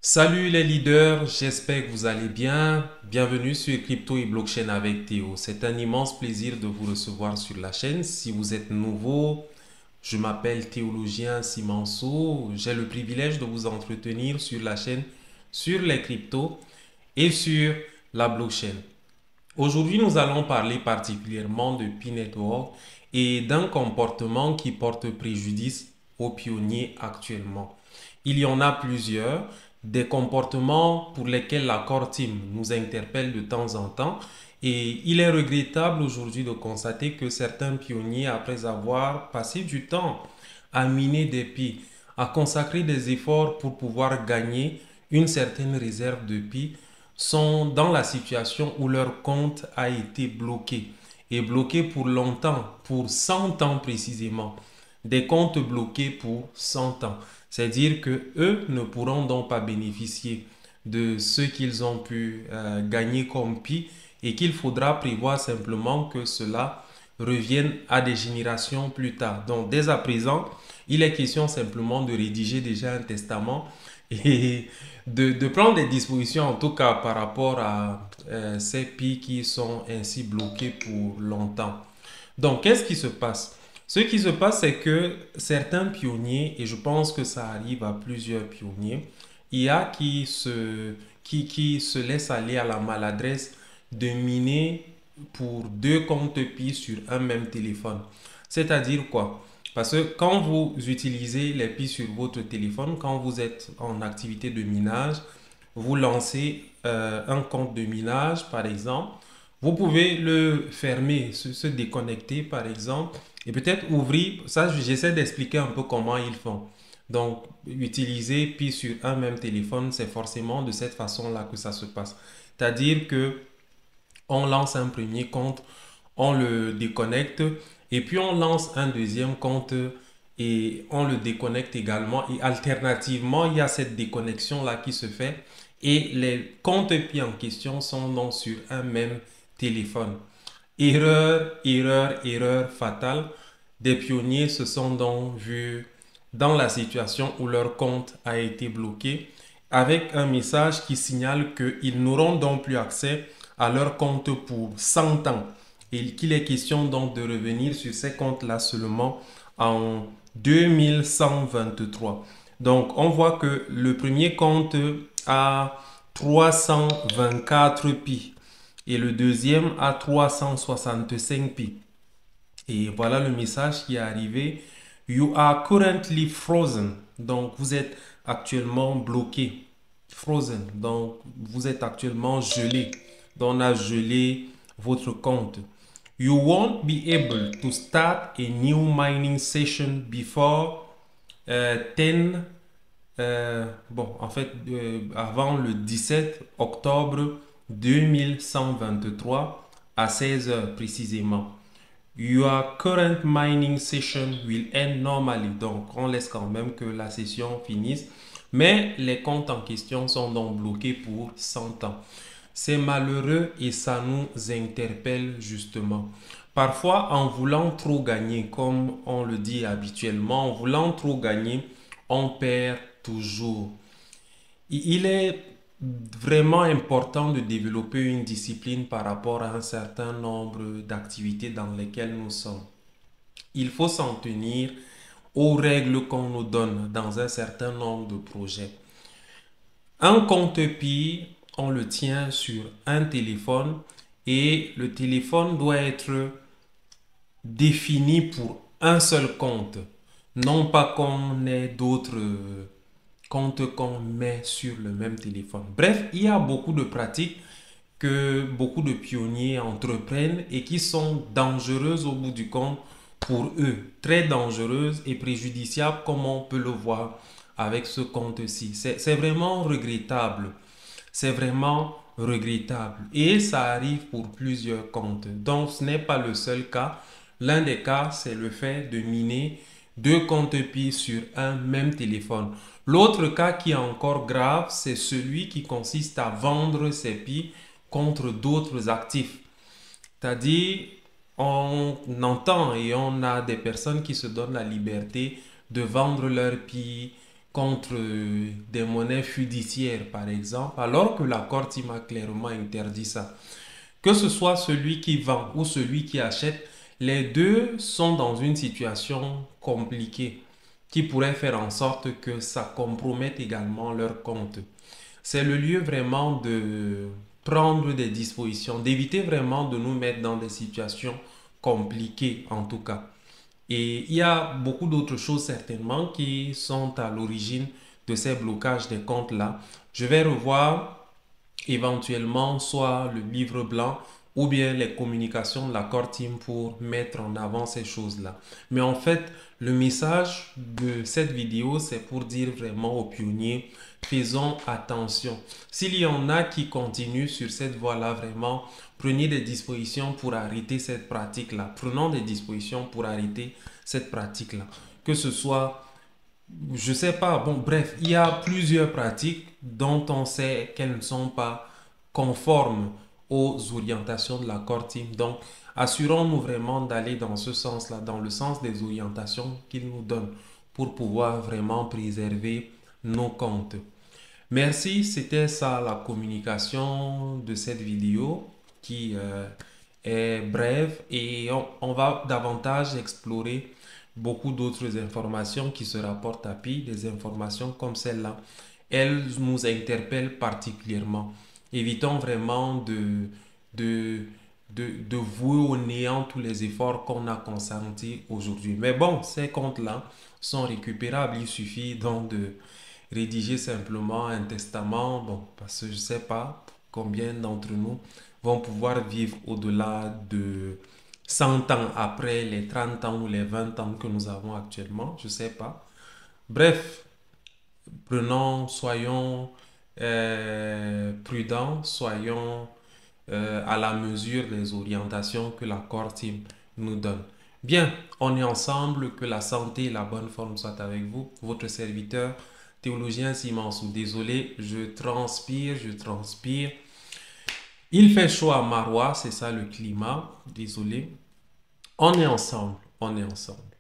Salut les leaders, j'espère que vous allez bien. Bienvenue sur Crypto et Blockchain avec Théo. C'est un immense plaisir de vous recevoir sur la chaîne. Si vous êtes nouveau, je m'appelle Théologien Simansou. J'ai le privilège de vous entretenir sur la chaîne sur les cryptos et sur la blockchain. Aujourd'hui, nous allons parler particulièrement de Pi Network et d'un comportement qui porte préjudice aux pionniers actuellement. Il y en a plusieurs, des comportements pour lesquels la Core Team nous interpelle de temps en temps et il est regrettable aujourd'hui de constater que certains pionniers, après avoir passé du temps à miner des pi, à consacrer des efforts pour pouvoir gagner une certaine réserve de pi, sont dans la situation où leur compte a été bloqué. Et bloqué pour longtemps, pour 100 ans précisément. Des comptes bloqués pour 100 ans. C'est-à-dire que eux ne pourront donc pas bénéficier de ce qu'ils ont pu gagner comme pi et qu'il faudra prévoir simplement que cela revienne à des générations plus tard. Donc dès à présent, il est question simplement de rédiger déjà un testament et de prendre des dispositions en tout cas par rapport à ces pi qui sont ainsi bloqués pour longtemps. Donc qu'est-ce qui se passe? Ce qui se passe, c'est que certains pionniers, et je pense que ça arrive à plusieurs pionniers, il y a qui se laissent aller à la maladresse de miner pour deux comptes pi sur un même téléphone. C'est-à-dire quoi? Parce que quand vous utilisez les pi sur votre téléphone, quand vous êtes en activité de minage, vous lancez un compte de minage, par exemple, vous pouvez le fermer, se déconnecter par exemple, et peut-être ouvrir. Ça, j'essaie d'expliquer un peu comment ils font. Donc, utiliser puis sur un même téléphone, c'est forcément de cette façon-là que ça se passe. C'est-à-dire que on lance un premier compte, on le déconnecte, et puis on lance un deuxième compte et on le déconnecte également. Et alternativement, il y a cette déconnexion-là qui se fait et les comptes pi en question sont donc sur un même téléphone. Erreur, erreur, erreur fatale. Des pionniers se sont donc vus dans la situation où leur compte a été bloqué avec un message qui signale qu'ils n'auront donc plus accès à leur compte pour 100 ans et qu'il est question donc de revenir sur ces comptes-là seulement en 2123. Donc on voit que le premier compte a 324 pi et le deuxième a 365 pi. Et voilà le message qui est arrivé. You are currently frozen. Donc vous êtes actuellement bloqué. Frozen. Donc vous êtes actuellement gelé. Donc on a gelé votre compte. You won't be able to start a new mining session before 10 bon, en fait, avant le 17 octobre 2123 à 16 heures précisément. Your current mining session will end normally. Donc, on laisse quand même que la session finisse. Mais les comptes en question sont donc bloqués pour 100 ans. C'est malheureux et ça nous interpelle justement. Parfois, en voulant trop gagner, comme on le dit habituellement, en voulant trop gagner, on perd toujours. Il est vraiment important de développer une discipline par rapport à un certain nombre d'activités dans lesquelles nous sommes. Il faut s'en tenir aux règles qu'on nous donne dans un certain nombre de projets. Un compte pi, on le tient sur un téléphone et le téléphone doit être défini pour un seul compte. Non pas qu'on ait d'autres comptes qu'on met sur le même téléphone. Bref, il y a beaucoup de pratiques que beaucoup de pionniers entreprennent et qui sont dangereuses au bout du compte pour eux. Très dangereuses et préjudiciables comme on peut le voir avec ce compte-ci. C'est vraiment regrettable. C'est vraiment regrettable. Et ça arrive pour plusieurs comptes. Donc ce n'est pas le seul cas. L'un des cas, c'est le fait de miner deux comptes pi sur un même téléphone. L'autre cas qui est encore grave, c'est celui qui consiste à vendre ses pi contre d'autres actifs. C'est-à-dire, on entend et on a des personnes qui se donnent la liberté de vendre leur pi contre des monnaies fiduciaires, par exemple, alors que l'accord TIM a clairement interdit ça. Que ce soit celui qui vend ou celui qui achète, les deux sont dans une situation compliquée qui pourrait faire en sorte que ça compromette également leur compte. C'est le lieu vraiment de prendre des dispositions, d'éviter vraiment de nous mettre dans des situations compliquées en tout cas. Et il y a beaucoup d'autres choses certainement qui sont à l'origine de ces blocages des comptes-là. Je vais revoir éventuellement soit le livre blanc ou bien les communications de l'accord team pour mettre en avant ces choses-là. Mais en fait, le message de cette vidéo, c'est pour dire vraiment aux pionniers, faisons attention. S'il y en a qui continuent sur cette voie-là, vraiment, prenez des dispositions pour arrêter cette pratique-là. Prenons des dispositions pour arrêter cette pratique-là. Que ce soit, je sais pas, bon, bref, il y a plusieurs pratiques dont on sait qu'elles ne sont pas conformes aux orientations de l'accord team. Donc, assurons-nous vraiment d'aller dans ce sens-là, dans le sens des orientations qu'il nous donne pour pouvoir vraiment préserver nos comptes. Merci, c'était ça la communication de cette vidéo qui est brève et on va davantage explorer beaucoup d'autres informations qui se rapportent à Pi, des informations comme celle-là. Elles nous interpellent particulièrement. Évitons vraiment de vouer au néant tous les efforts qu'on a consentis aujourd'hui. Mais bon, ces comptes-là sont récupérables. Il suffit donc de rédiger simplement un testament. Bon, parce que je ne sais pas combien d'entre nous vont pouvoir vivre au-delà de 100 ans après les 30 ans ou les 20 ans que nous avons actuellement. Je ne sais pas. Bref, soyons prudents, soyons à la mesure des orientations que l'accord team nous donne. Bien, on est ensemble, que la santé et la bonne forme soient avec vous. Votre serviteur, théologien Simansou. Désolé, je transpire. Il fait chaud à Marois, c'est ça le climat. Désolé. On est ensemble, on est ensemble.